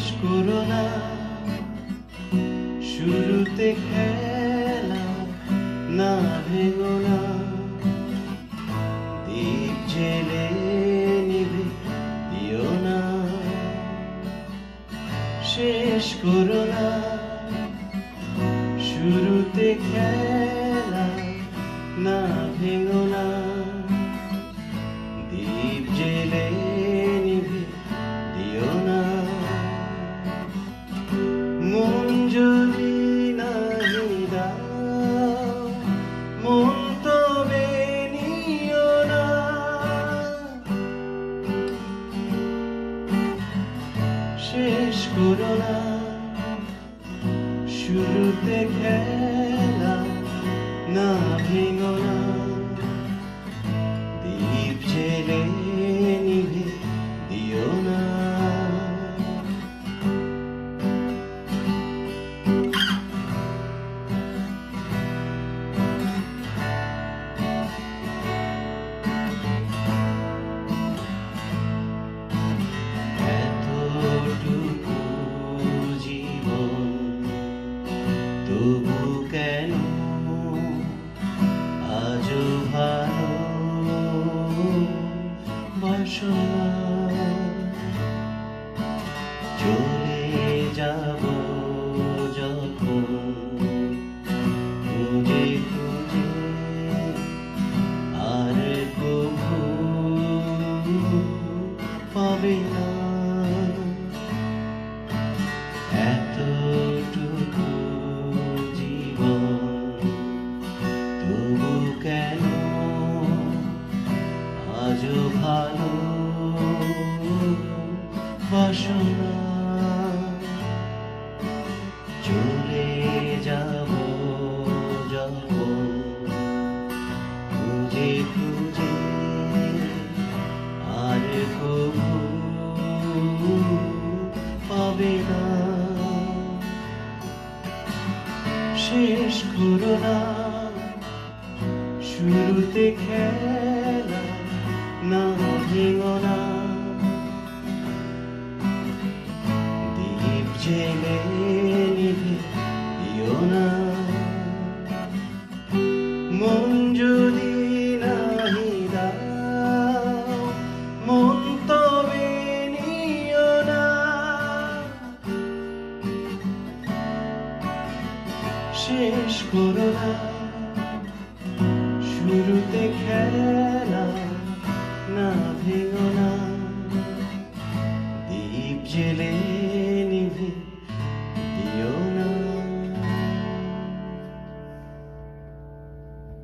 শেষ করো না শুরুতে খেলা, না ভেঙো না দীপ জেলে নিভে দিও না। শেষ করো না শুরুতে খেলা, না ভেঙো না দীপ জেলে নিভে দিও না। মন যদি নাহি দাও, মন তবে নিও না। শেষ করো না শুরুতে খেলা, না ভেঙো না দীপ জেলে নিভে দিও না। এতটুকু জীবন তবু কেন আজও ভালোবাসো না। চলে যাব যখন খুঁজে খুঁজে আর কভু পাবে না। এতটুকু জীবন তবু কেন আজও ভালোবাসো না। চলে যাব যখন খুঁজে খুঁজে আর কভু পাবে না। শেষ করো না শুরুতে খেলা, না ভেঙো না দীপ জেলে নিভে দিও না। মন যদি নাহি দাও, মন তবে নিও না। শেষ করো না শুরুতে খেলা, না ভেঙো না দীপ জেলে